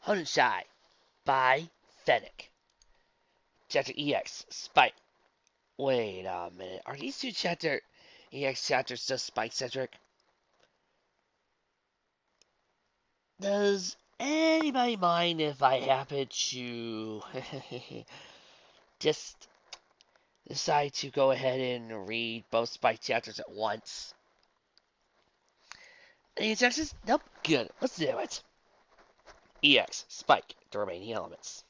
Hoennshy by Fenix. Chapter EX Spike. Wait a minute. Are these two chapter EX chapters just Spike centric? Does anybody mind if I happen to just decide to go ahead and read both Spike chapters at once? Any objections? Nope. Good. Let's do it. EX Spike. The remaining elements.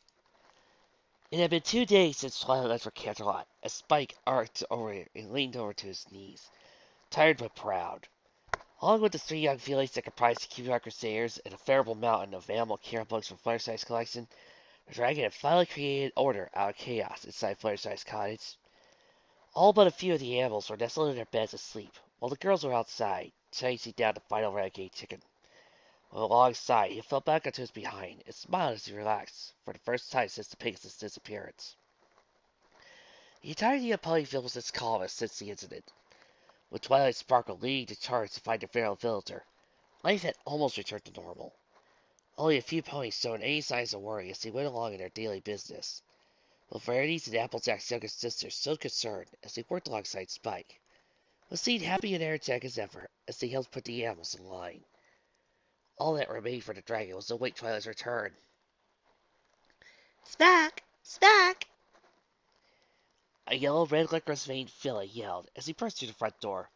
It had been 2 days since Twilight left for Canterlot, as Spike arced over and leaned over to his knees, tired but proud. Along with the three young Felix that comprised the Cuban Crusaders and a veritable mountain of animal care books from Fluttershy's collection, the dragon had finally created order out of chaos inside Fluttershy's cottage. All but a few of the animals were nestled in their beds asleep, while the girls were outside, chasing down the final renegade chicken. With a long sigh, he fell back onto his behind and smiled as he relaxed, for the first time since the Pegasus' disappearance. The entirety of Ponyville was its calmest since the incident. With Twilight Sparkle leading the charge to find the feral villager, life had almost returned to normal. Only a few ponies showed any signs of worry as they went along in their daily business, while Verity's and Applejack's younger sister showed concern as they worked alongside Spike, but seemed happy and energetic as ever as they helped put the animals in line. All that remained for the dragon was to wait Twilight's return. Spike! Spike! A yellow, red licorice-veined filly yelled as he burst through the front door.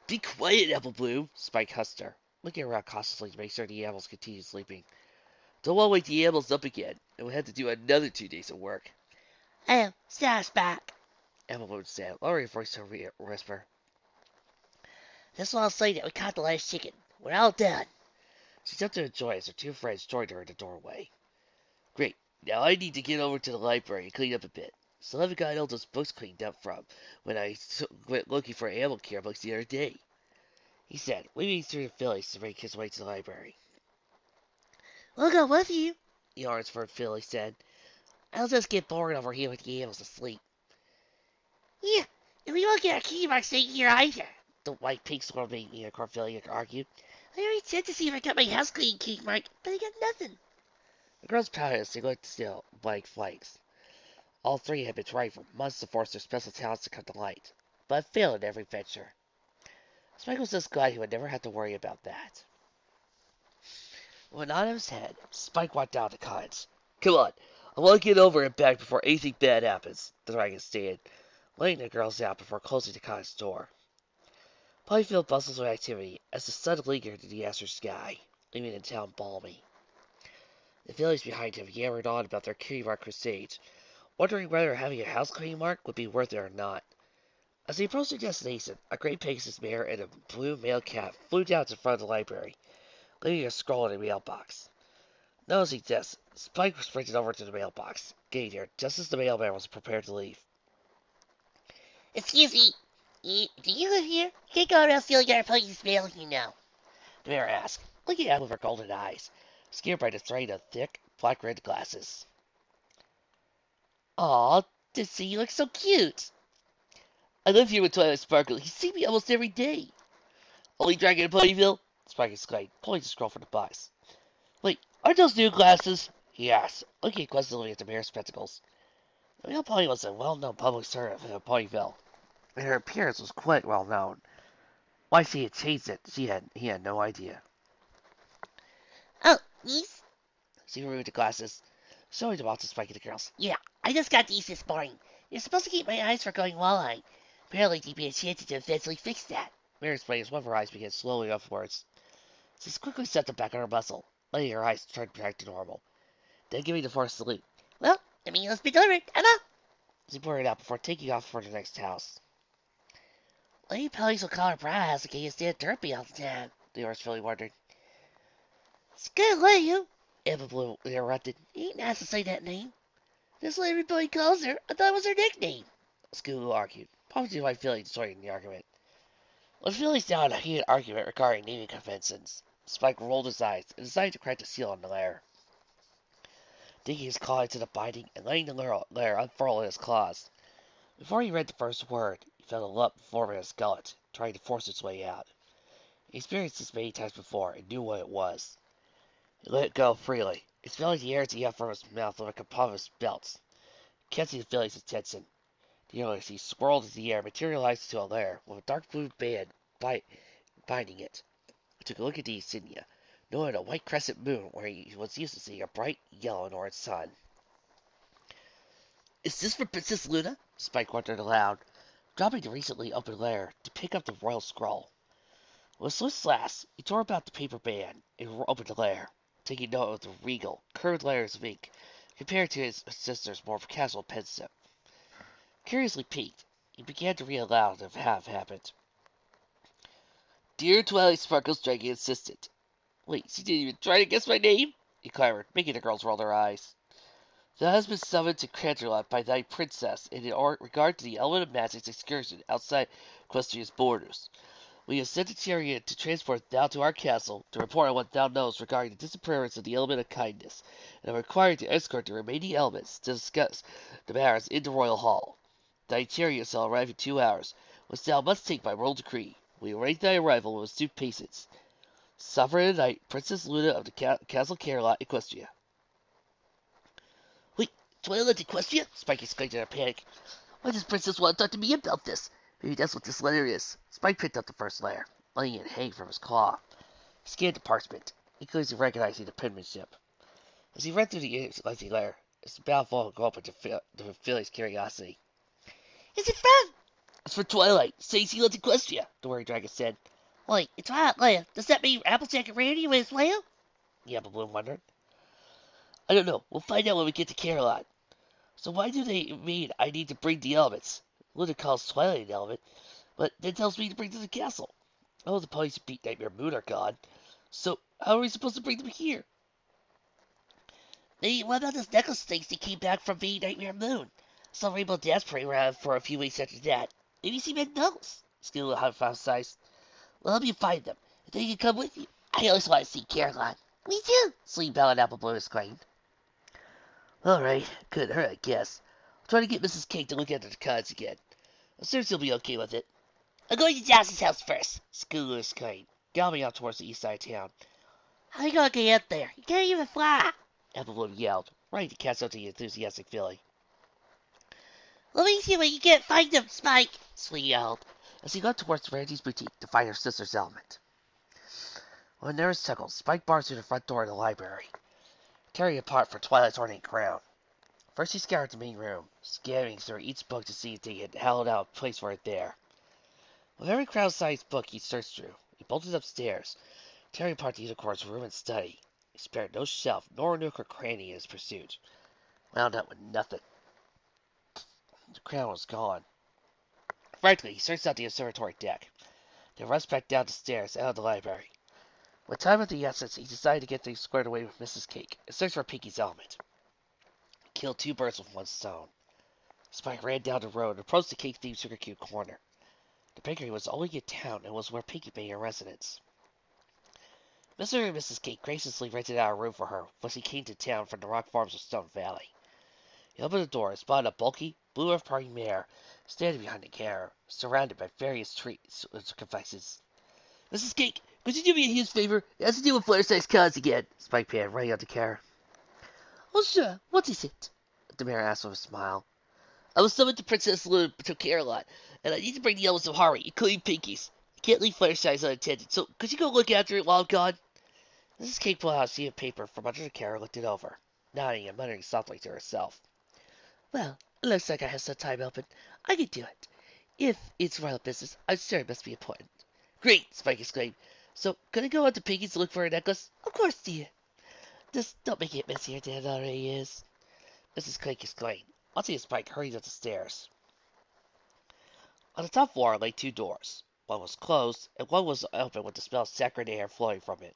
Be quiet, Apple Bloom, Spike husked her, looking around cautiously to make sure the animals continued sleeping. Don't want to wake the animals up again, and we'll have to do another 2 days of work. Oh, sorry, Spike, Apple Bloom said, lowering her voice to a whisper. Just want to say that we caught the last chicken. We're all done. She jumped to joy as her two friends joined her in the doorway. Great. Now I need to get over to the library and clean up a bit. Still haven't got all those books cleaned up from when I went looking for animal care books the other day, he said, weaving through the fillies to make his way to the library. We'll go with you, the orange-furred filly said. I'll just get bored over here with the animals asleep. Yeah, and we won't get our key mark staying here either, the white pink squirrel-made unicorn filly argued. I already checked to see if I got my house cleaning key mark, but I got nothing. The girls pouted as they looked still, blank flanks. All three had been trying for months to force their special talents to come to light, but had failed in every venture. Spike was just glad he would never have to worry about that. With a nod of his head, Spike walked down the cottage. Come on, I want to get over and back before anything bad happens, the dragon stated, letting the girls out before closing the cottage door. Ponyville bustles with activity as the sun lingered in the azure sky, leaving the town balmy. The village behind him yammered on about their Cutie Mark crusades, wondering whether having a house cleaning mark would be worth it or not. As he approached their destination, a great Pegasus mare and a blue male cat flew down to the front of the library, leaving a scroll in the mailbox. Noticing this, Spike sprinted over to the mailbox, getting there just as the mailman was prepared to leave. Excuse me, do you live here? You can't go around stealing our Pegasus mail, you know, the mare asked, looking at him with her golden eyes, scared by the sight of thick, black-rimmed glasses. Aw, Dissy, you look so cute. I live here with Twilight Sparkle. You see me almost every day. Only dragon in Ponyville? Spike exclaimed, pulling the scroll from the box. Wait, aren't those new glasses? He asked, looking questioningly at the mare's spectacles. The male pony was a well-known public servant in Ponyville, and her appearance was quite well known. Why she had changed it, he had no idea. Oh, these? She removed the glasses, showing them off to Spike and the girls. Yeah, I just got these this morning. They're supposed to keep my eyes from going wall-eyed. Apparently, they'd be a chance to eventually fix that. Mary explained as one of her eyes began slowly upwards. She quickly set them back on her muzzle, letting her eyes turn back to normal, then giving the force salute. Well, the meal's been delivered. I'm up. She blurted out before taking off for the next house. Lady Pelly's will call her brow house again instead of Derpy all the time, the orange filly wondered. It's good, will you? Emma Blue interrupted. It ain't nice to say that name. That's what everybody calls her. I thought it was her nickname. Scootaloo argued, probably my feeling joining the argument. When Felix now had a heated argument regarding naming conventions, Spike rolled his eyes and decided to crack the seal on the lair. Digging his claw into the binding and letting the lair unfurl in his claws. Before he read the first word, he felt a lump form in his gullet, trying to force its way out. He experienced this many times before and knew what it was. He let it go freely, It smelled like the air he had from his mouth like a puff of his belt. Catching the feeling's attention, the he swirled into the air, materialized into a lair with a dark blue band binding it. He took a look at the insignia, knowing a white crescent moon where he was used to seeing a bright yellow and orange sun. Is this for Princess Luna? Spike wondered aloud, dropping the recently opened lair to pick up the royal scroll. With swift slash, he tore about the paper band and opened the lair, taking note of the regal, curved layers of ink compared to his sister's more casual penmanship. Curiously piqued, he began to read aloud of how it happened. Dear Twilight Sparkle's dragon assistant. Wait, she didn't even try to guess my name? He clamored, making the girls roll their eyes. Thou hast been summoned to Cranterlot by thy princess in regard to the element of magic's excursion outside Equestria's borders. We have sent a chariot to transport thou to our castle to report on what thou knowest regarding the disappearance of the element of kindness, and are required to escort the remaining elements to discuss the matters in the royal hall. Thy chariot shall arrive in 2 hours, which thou must take by royal decree. We await thy arrival with due patience. Sovereign Knight, Princess Luna of the Castle Carolot, Equestria. Wait, Twilight Equestria? Spike exclaimed in a panic. Why does Princess want to talk to me about this? Maybe that's what this letter is. Spike picked up the first letter, letting it hang from his claw. He scanned the parchment, equally recognizing the penmanship. As he read through the lengthy letter, his mouth all open to feel his curiosity. Is it from? It's for Twilight, saying she loves Equestria, the worried dragon said. Wait, it's Twilight. Does that mean Applejack and Randy went as well? The Apple Bloom wondered. I don't know. We'll find out when we get to Carolot. So why do they mean I need to bring the elements? Luna calls Twilight an element, but then tells me to bring them to the castle. Oh, the ponies who beat Nightmare Moon are gone. So how are we supposed to bring them here? Hey, what about those necklace things that came back from being Nightmare Moon? Saw Rainbow Dash parade around for a few weeks after that. Maybe she meant those. Skill hypothesized. Well, help you find them, and then you can come with you. I always want to see Caroline. Me too, Sleep Bell and Apple Bloom exclaimed. All right, couldn't hurt, I guess. I'll try to get Mrs. Cake to look at the cards again. I'm sure she'll be okay with it. I'm going to Jossy's house first, Scooter exclaimed, galloping out towards the east side of town. How are you going to get up there? You can't even fly, Apple Bloom yelled, ready to catch up to the enthusiastic filly. Let me see what you can't find them, Spike, Slee yelled, as he got towards Randy's boutique to find her sister's element. With a nervous chuckle, Spike barged through the front door of the library, tearing apart for Twilight's ornate crown. First he scoured the main room, scanning through each book to see if they had held out a place for it there. With every crown-sized book he searched through, he bolted upstairs, tearing apart the unicorn's room and study. He spared no shelf nor nook or cranny in his pursuit. Wound up with nothing. The crown was gone. Frankly, he searched out the observatory deck, then rushed back down the stairs out of the library. With time of the essence, he decided to get things squared away with Mrs. Cake and search for Pinky's element. He killed 2 birds with 1 stone. Spike ran down the road and approached the cake-themed sugar cube corner. The bakery was only in town and was where Pinky made her residence. Mr. and Mrs. Cake graciously rented out a room for her when she came to town from the rock farms of Stone Valley. He opened the door and spotted a bulky, blue earth-parting mare standing behind the counter, surrounded by various treats and sacrifices. Mrs. Cake, could you do me a huge favor? It has to do with Fluttershy's cards again, Spike Pan, running out the counter. Oh, sure. What is it? The mayor asked with a smile. I was summoned to Princess Luna to Carolot, and I need to bring the elements of Awry, including Pinky's. I can't leave Fluttershy's unattended, so could you go look after it while I'm gone? Mrs. Cake pulled out a sheet of paper from under the counter and looked it over, nodding and muttering softly to herself. Well, it looks like I have some time open. I can do it. If it's royal business, I'm sure it must be important. Great! Spike exclaimed. So, can I go on to Pinky's to look for a necklace? Of course, dear. Just don't make it messier than it already is. Mrs. Cake exclaimed, watching Spike hurried up the stairs. On the top floor lay 2 doors. One was closed, and one was open with the smell of saccharine air flowing from it.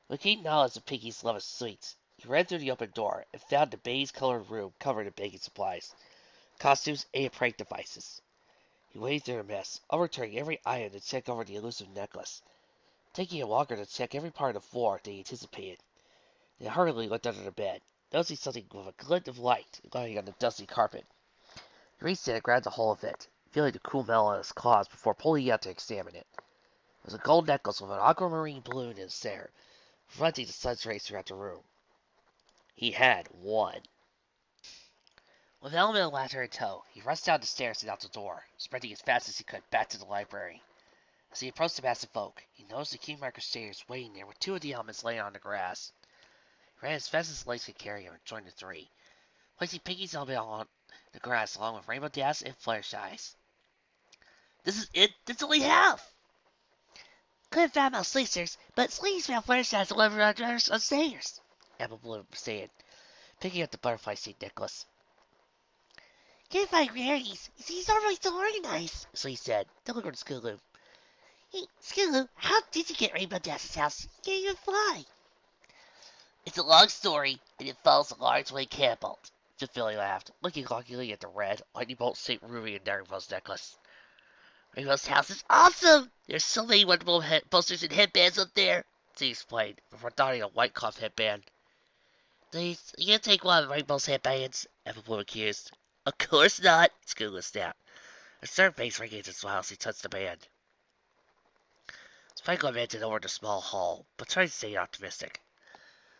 With keen knowledge of Pinky's love of sweets, he ran through the open door and found the beige-colored room covered in baking supplies, costumes, and prank devices. He waded through the mess, overturning every item to check over the elusive necklace, taking it longer to check every part of the floor than he anticipated. He hurriedly looked under the bed, noticing something with a glint of light lying on the dusty carpet. He reached in and grabbed a hold of it, feeling the cool metal on his claws before pulling it out to examine it. It was a gold necklace with an aquamarine balloon in the center, reflecting the sun's rays throughout the room. He had won. With Element and Ladder in tow, he rushed down the stairs and out the door, sprinting as fast as he could back to the library. As he approached the massive folk, he noticed the Kingmaker stairs waiting there with two of the elements laying on the grass. He ran as fast as his legs could carry him and joined the three, placing Pinky's element on the grass along with Rainbow Dash and Fluttershy's. This is it. That's only half. Couldn't find my sleepers, but Sleeves found Fluttershy's 11 upstairs. Apple Bloom said, picking up the butterfly seed necklace. Can't find rarities. He's normally so organized, Sleeve said, delivering to Scootaloo. Hey, Scootaloo, how did you get Rainbow Dash's house? You can't even fly. It's a long story, and it follows a large way catapult. Philly laughed, looking longingly at the red, lightning bolt-shaped ruby and Rainbow's necklace. Rainbow's house is awesome! There's so many wonderful posters and headbands up there, she explained, before donning a white cloth headband. Please, you take one of Rainbow's headbands, Apple Bloom accused. Of course not, Scootaloo snapped. A stern face radiated a smile as he touched the band. Spike lamented over the small hall, but tried to stay optimistic.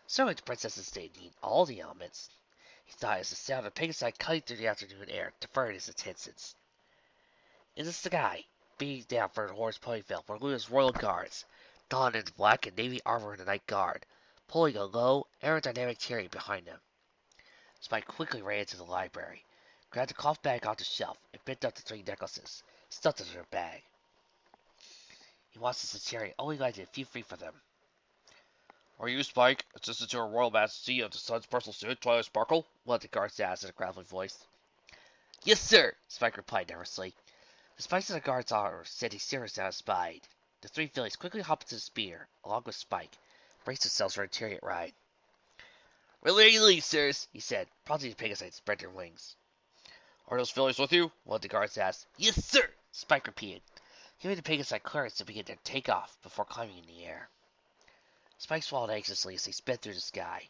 Certainly the princesses didn't need all the elements. He thought as the sound of Pegasus cutting through the afternoon air diverted his attentions. In the sky, beating down from the horse Ponyville, were Luna's royal guards, donned in black and navy armor in the night guard, pulling a low, aerodynamic chariot behind them. Spike quickly ran into the library, grabbed a cloth bag off the shelf, and picked up the three necklaces, stuffed into their bag. He watched as the chariot only landed a few feet from them. Are you Spike, assistant to her royal majesty of the sun's personal student, Twilight Sparkle? One of the guards asked in a gravelly voice. Yes, sir, Spike replied nervously. The spikes of the guard's armor said he seriously outspied. The three fillies quickly hopped into the spear, along with Spike, braced themselves for a chariot ride. We're ready to leave, sirs, he said, prompting the Pegasus to spread their wings. Are those fillies with you? One of the guards asked. Yes, sir, Spike repeated, giving the Pegasus clearance to begin their takeoff before climbing in the air. Spike swallowed anxiously as they sped through the sky,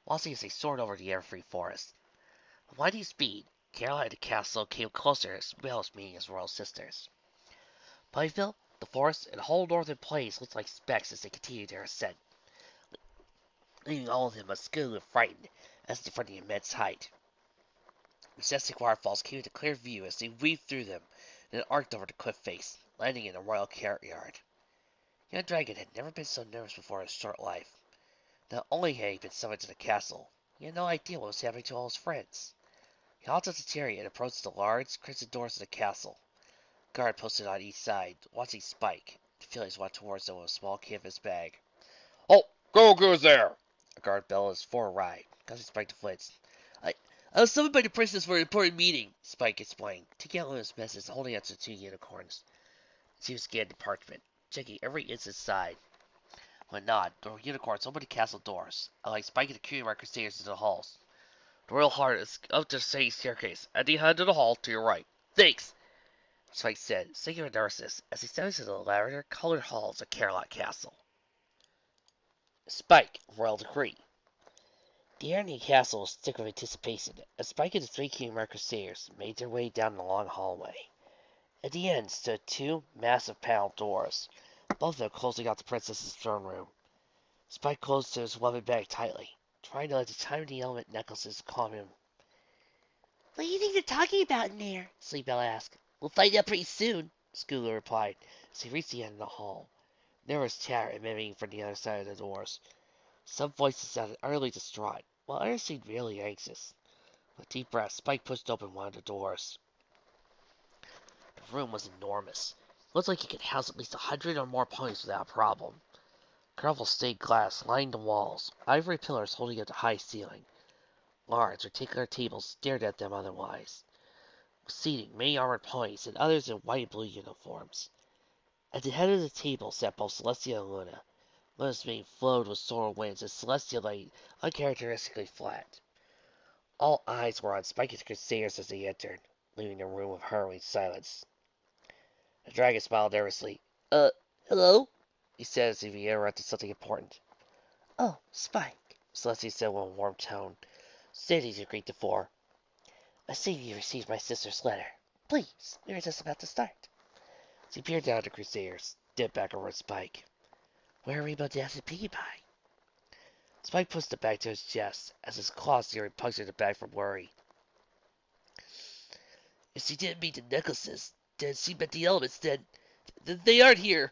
watching as they soared over the air-free forest. With lightning speed, Caroline and the castle came closer as well as meeting his royal sisters. Ponyville, the forest, and the whole northern plains looked like specks as they continued their ascent, leaving all of them unscathed and frightened as they confronted the immense height. Majestic waterfalls came into clear view as they weaved through them and then arced over the cliff face, landing in the royal courtyard. Young Dragon had never been so nervous before in his short life. Not only had he been summoned to the castle, he had no idea what was happening to all his friends. He halted the chariot and approached the large, crimson doors of the castle. A guard posted on each side, watching Spike. The fillies walked towards them with a small canvas bag. "Halt! Go goes there!" A guard bellowed as for a ride, causing Spike to flinch. I was summoned by the princess for an important meeting, Spike explained, taking out Luna's message and holding out to the two unicorns. She was scanned the parchment, checking every inch inside. With a nod, the unicorns opened the castle doors, allowing Spike and the Kingmaker stairs into the halls. The royal heart is up the same staircase, at the end of the hall to your right. Thanks, Spike said, sinking with nervousness as he stepped into the lavender-colored halls of Carolot Castle. Spike, royal decree. The air in the castle was thick with anticipation as Spike and the three Kingmaker stairs made their way down the long hallway. At the end stood two massive paneled doors, both of them closing out the princess's throne room. Spike closed his weapon bag tightly, trying to let the tiny element necklaces calm him. What do you think they're talking about in there? Sleepbell asked. We'll find out pretty soon, Scootaloo replied as he reached the end of the hall. There was chatter emanating from the other side of the doors. Some voices sounded utterly distraught, while others seemed really anxious. With a deep breath, Spike pushed open one of the doors. The room was enormous. It looked like it could house at least 100 or more ponies without a problem. Careful stained glass lined the walls, ivory pillars holding up the high ceiling. Large, rectangular tables stared at them otherwise, seating many armored ponies and others in white and blue uniforms. At the head of the table sat both Celestia and Luna. Luna's mane flowed with solar winds, and Celestia lay uncharacteristically flat. All eyes were on Spike and the Crusaders as they entered, leaving the room with harrowing silence. The dragon smiled nervously. Hello? He said as if he interrupted something important. Oh, Spike, Celestia said with a warm tone, standing to greet the four. I see you received my sister's letter. Please, we are just about to start. As he peered down at the Crusaders, dipped back over Spike. Where are Rainbow Dash and Pinkie Pie? Spike pushed the bag to his chest as his claws nearly punctured the bag from worry. If she didn't mean the necklaces, then she meant the elements, then they aren't here.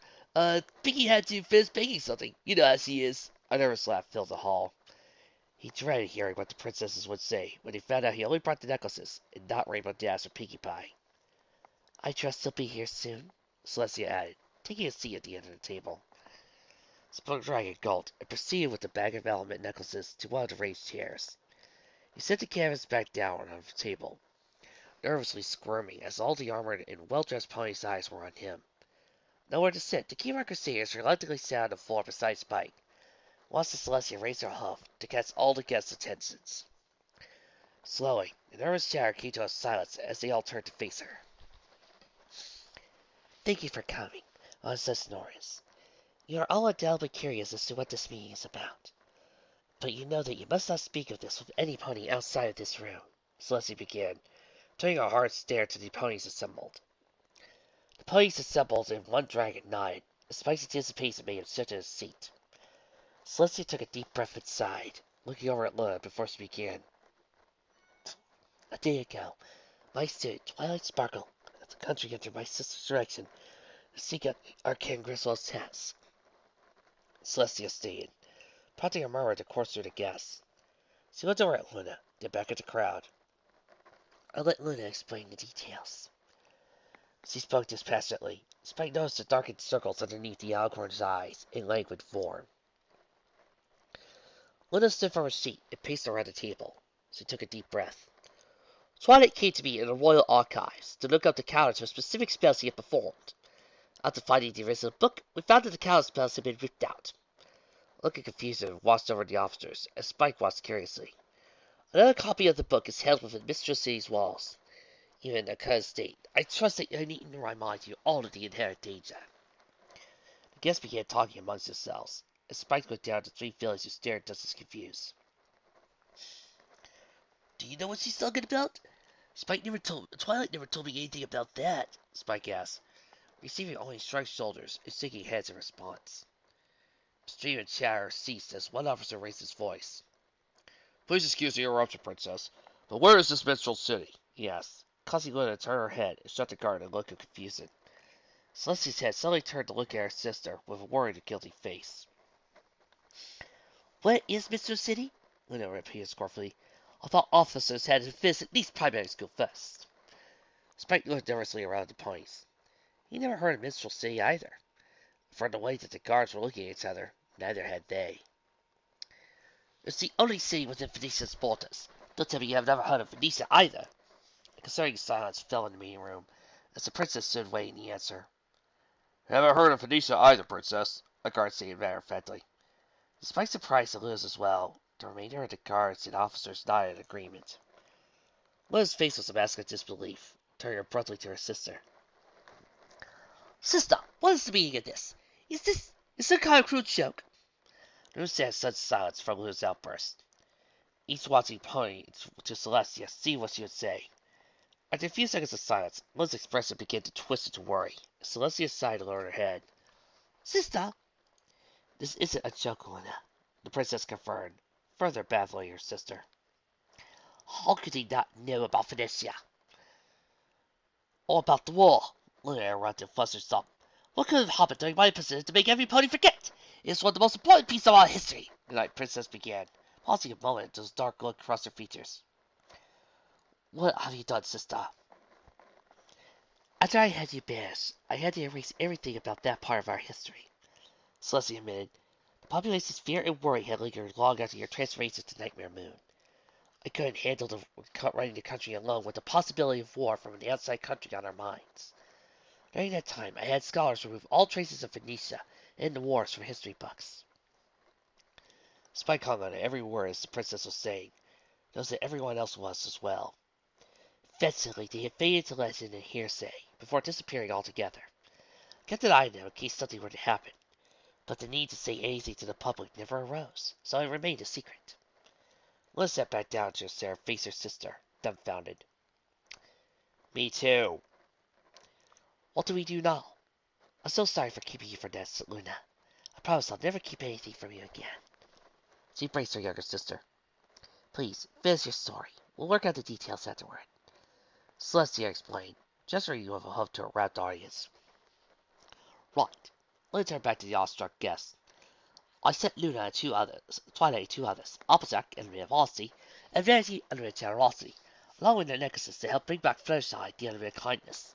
Pinky had to finish baking something. You know how she is. A nervous laugh filled the hall. He dreaded hearing what the princesses would say when he found out he only brought the necklaces and not Rainbow Dash or Pinkie Pie. I trust he'll be here soon, Celestia added, taking a seat at the end of the table. Spook Dragon gulped and proceeded with the bag of element necklaces to one of the raised chairs. He set the canvas back down on the table, nervously squirming as all the armored and well-dressed pony's eyes were on him. Nowhere to sit, the Keymarker Crusaders reluctantly sat on the floor beside Spike, whilst the Celestia raised her hoof to catch all the guests' attentions. Slowly, the nervous chatter came to a silence as they all turned to face her. Thank you for coming, says Norris. You are all undoubtedly curious as to what this meeting is about. But you know that you must not speak of this with any pony outside of this room, Celestia began, turning a hard stare to the ponies assembled. The ponies assembled and one dragon nodded, a Spike's anticipation made him shift in his seat. Celestia took a deep breath and sighed, looking over at Luna before she began. A day ago, my student, Twilight Sparkle, left the country under my sister's direction to seek out Arcane Griswold's task. Celestia stated, prompting a murmur to course through the guests. She looked over at Luna, then back at the crowd. I'll let Luna explain the details. She spoke dispassionately. Spike noticed the darkened circles underneath the Alcorn's eyes in languid form. Luna stood from her seat and paced around the table. She took a deep breath. Twilight came to me in the Royal Archives to look up the counters for specific spells he had performed. After finding the original book, we found that the counter spells had been ripped out. A look of confusion washed over the officers, as Spike watched curiously. Another copy of the book is held within Mistress City's walls. Even in a current state, I trust that I needn't remind you all of the inherent danger. The guests began talking amongst themselves, as Spike looked down at the three villagers who stared just as confused. Do you know what she's talking about? Twilight never told me anything about that, Spike asked, receiving only shrugged shoulders and shaking heads in response. The stream and chatter ceased as one officer raised his voice. Please excuse the interruption, Princess, but where is this minstrel city? He asked, causing Luna to turn her head and shut the guard in a look of confusion. Celestia's head suddenly turned to look at her sister with a worried and guilty face. What is Minstrel City? Luna repeated scornfully. I thought officers had to visit at least primary school first. Spike looked nervously around the ponies. He never heard of Minstrel City either. From the way that the guards were looking at each other, neither had they. It's the only city within Phoenicia's borders. Don't tell me you have never heard of Phoenicia either. A concerning silence fell in the meeting room as the princess stood waiting the answer. Haven't heard of Phoenicia either, Princess, a guard stated matter-of-factly. Despite surprise and Liz as well, the remainder of the guards and officers nodded in agreement. Liz's face was a mask of disbelief, turning abruptly to her sister. Sister, what is the meaning of this? Is this some kind of crude joke? There was such silence from Liz outburst. Each watching pony to Celestia, see what she would say. After a few seconds of silence, Liz's expression began to twist into worry. Celestia sighed and lowered her head. Sister! This isn't a joke, Luna, the princess confirmed, further baffling her sister. How could he not know about Phoenicia? Or about the war? Luna interrupted, flustered some. What could have happened during my presidency to make every pony forget? It is one of the most important pieces of our history, the night princess began, pausing a moment as a dark look crossed her features. What have you done, sister? After I had you banished, I had to erase everything about that part of our history. Celestia admitted. The population's fear and worry had lingered long after your transformation to Nightmare Moon. I couldn't handle running the country alone with the possibility of war from an outside country on our minds. During that time, I had scholars remove all traces of Phoenicia and the wars from history books. Spike hung on every word as the princess was saying, knows that everyone else was as well. Eventually, they had faded to legend and hearsay, before disappearing altogether. Kept an eye on them in case something were to happen, but the need to say anything to the public never arose, so it remained a secret. Liz sat back down to stare face her sister, dumbfounded. Me too. What do we do now? I'm so sorry for keeping you from this, Luna. I promise I'll never keep anything from you again. She embraced her younger sister. Please, finish your story. We'll work out the details afterward. Celestia explained, gesturing with a hug to a rapt audience. Right. Let's turn back to the awestruck guests. I sent Luna and Twilight and 2 others, Applejack, enemy of honesty, and Vanity, enemy of generosity, along with their necklaces to help bring back Fluttershy, the enemy of kindness.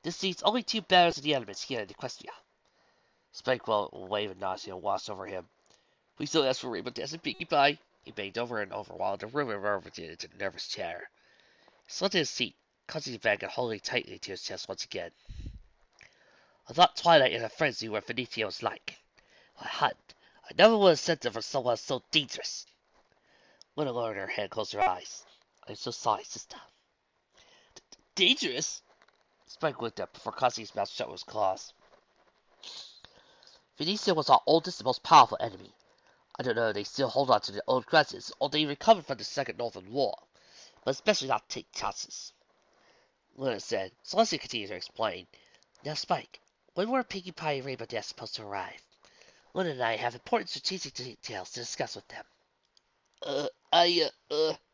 This leaves only 2 bearers of the elements here in Equestria. Spike will wave and nod and washed over him. Please don't ask for Rainbow Dash and Pinkie Pie. He banged over and over while the room reverted into a nervous chatter. He slid to his seat, clutching his bag and holding tightly to his chest once again. I thought Twilight and her friends knew what Venetia was like. I hadn't. I never would have sent them for someone so dangerous. Luna lowered her head and closed her eyes. I'm so sorry, sister. Dangerous? Spike looked up before causing his mouth shut with his claws. Venetia was our oldest and most powerful enemy. I don't know if they still hold on to their old grudges or they recovered from the Second Northern War, but especially not take chances. Luna said. Celestia continued to explain. Now, Spike, when were Pinkie Pie and Rainbow Dash supposed to arrive? Luna and I have important strategic details to discuss with them.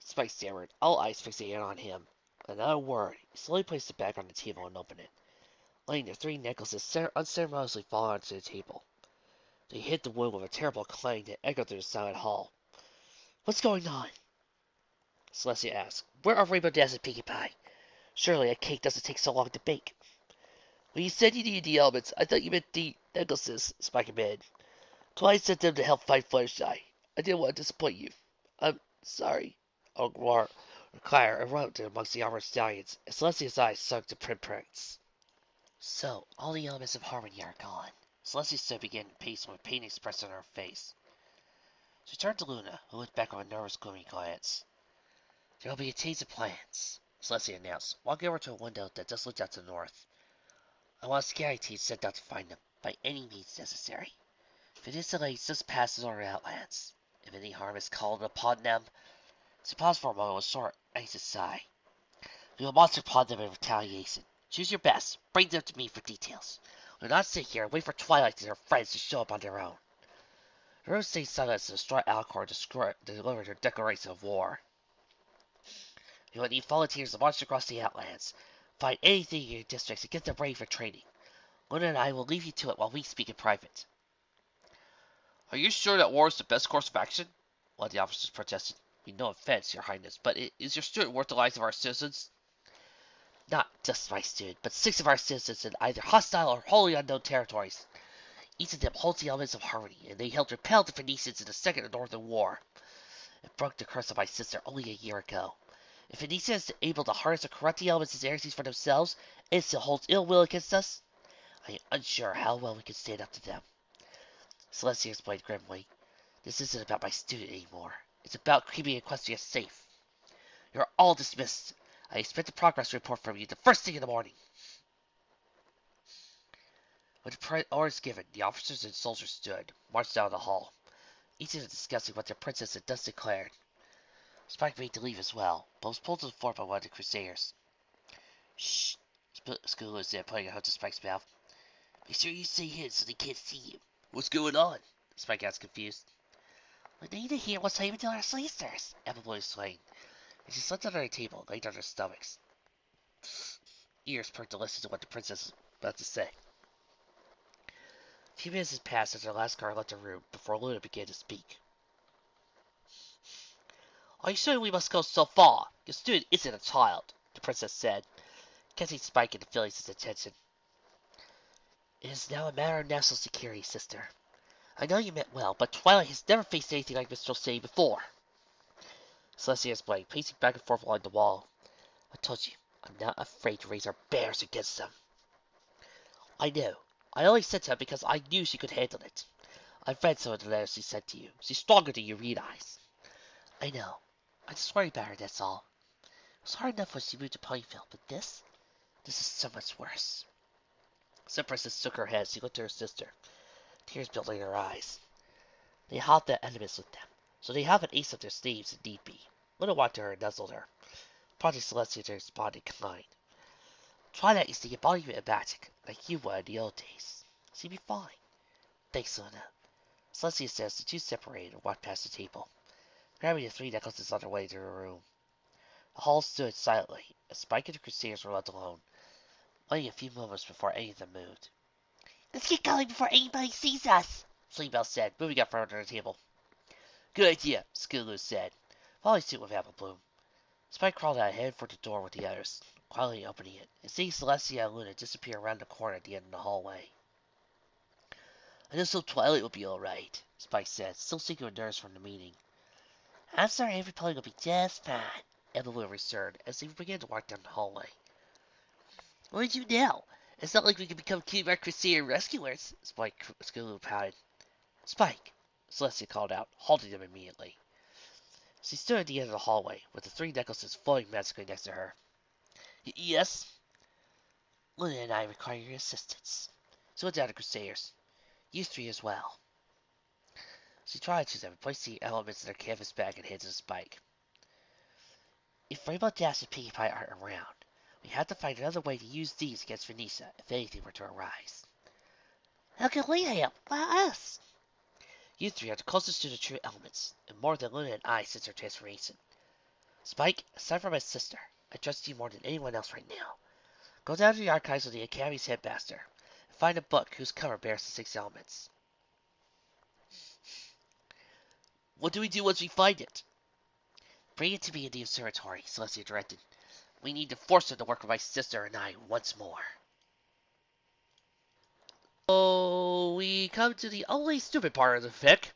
Spike stammered, all eyes fixated on him. Without a word, he slowly placed the bag on the table and opened it, letting the 3 necklaces unceremoniously fall onto the table. They hit the wood with a terrible clang that echoed through the silent hall. What's going on? Celestia asked. Where are Rainbow Dash and Pinkie Pie? Surely a cake doesn't take so long to bake. When you said you needed the elements, I thought you meant the necklaces, Spike admitted. Twilight sent them to help fight Fluttershy. I didn't want to disappoint you. I'm sorry. Ogwar Claire erupted amongst the armored stallions, and Celestia's eyes sunk to pinpricks. So, all the elements of harmony are gone. Celestia stood began to pace with pain expressed on her face. She turned to Luna, who looked back with a nervous, gloomy glance. There will be a change of plans, Celestia announced, walking over to a window that just looked out to the north. I want a scary team sent out to find them, by any means necessary. If it is delayed, just passes over outlands. If any harm is called upon them, she paused for a moment with a short, anxious sigh. We will monster upon them in retaliation. Choose your best. Bring them to me for details. We will not sit here and wait for Twilight and her friends to show up on their own. The room stayed silent as the distraught Alcor delivered her declaration of war. We will need volunteers to march across the outlands. Find anything in your districts and get them ready for training. Luna and I will leave you to it while we speak in private. Are you sure that war is the best course of action? One of the officers protested. No offense, Your Highness, but is your student worth the lives of our citizens? Not just my student, but 6 of our citizens in either hostile or wholly unknown territories. Each of them holds the elements of harmony, and they helped repel the Phoenicians in the Second Northern War. It broke the curse of my sister only a year ago. If Phoenicia is able to harness or corrupt the elements as heresies for themselves, and still holds ill will against us, I am unsure how well we can stand up to them. Celestia explained grimly. This isn't about my student anymore. It's about keeping Equestria safe. You're all dismissed. I expect a progress report from you the first thing in the morning. With the orders given, the officers and soldiers stood, marched down the hall, each of them discussing what their princess had just declared. Spike made to leave as well, but was pulled to the floor by one of the crusaders. Shh, Schoolers said, putting a hook to Spike's mouth. Be sure you stay hidden so they can't see you. What's going on? Spike asked, confused. We need to hear what's happening to our sisters, Appleboy explained, and she slipped under the table and laid on their stomachs. Ears perked to listen to what the princess was about to say. A few minutes had passed as their last guard left the room before Luna began to speak. Are you sure we must go so far? Your student isn't a child, the princess said, catching Spike and feeling his attention. It is now a matter of national security, sister. I know you meant well, but Twilight has never faced anything like Mr. Say before. Celestia explained, pacing back and forth along the wall. I told you, I'm not afraid to raise our bears against them. I know. I only sent her because I knew she could handle it. I've read some of the letters she sent to you. She's stronger than you realize. I know. I just worry about her, that's all. It was hard enough when she moved to Ponyville, but this is so much worse. The princess shook her head as she looked at her sister, tears building in her eyes. They have their enemies with them, so they have an ace up their sleeves if need be. Luna walked to her and nuzzled her, prompting Celestia to respond in kind. Twilight is the embodiment of magic, like you were in the old days. She'd be fine. Thanks, Luna. Celestia says the two separated and walked past the table, grabbing the 3 necklaces on their way to her room. The hall stood silently, as Spike and the Crusaders were left alone, waiting a few moments before any of them moved. "Let's get going before anybody sees us," Sleepbell said, moving up further to the table. "Good idea," Skidoo said, following suit with Apple Bloom. Spike crawled out and headed for the door with the others, quietly opening it, and seeing Celestia and Luna disappear around the corner at the end of the hallway. "I know so Twilight will be alright," Spike said, still seeking nerves from the meeting. "I'm sorry everybody will be just fine," Evelyn returned as they began to walk down the hallway. "What did you know? It's not like we can become King Red Crusader rescuers," Spike Skidoo pouted. "Spike!" Celestia called out, halting them immediately. She stood at the end of the hallway, with the 3 necklaces floating magically next to her. "Yes?" "Luna and I require your assistance. So went down to Crusaders. You 3 as well." She tried to them and placed the elements in her canvas bag and handed to Spike. "If Rainbow Dash and Pinkie Pie aren't around, we have to find another way to use these against Venetia if anything were to arise." "How can we help? Why us?" "You 3 are the closest to the true elements, and more than Luna and I since our transformation. Spike, aside from my sister, I trust you more than anyone else right now. Go down to the archives of the Academy's headmaster and find a book whose cover bears the 6 elements." "What do we do once we find it?" "Bring it to me in the observatory," Celestia directed. "We need to force her to work with my sister and I once more." So we come to the only stupid part of the fic.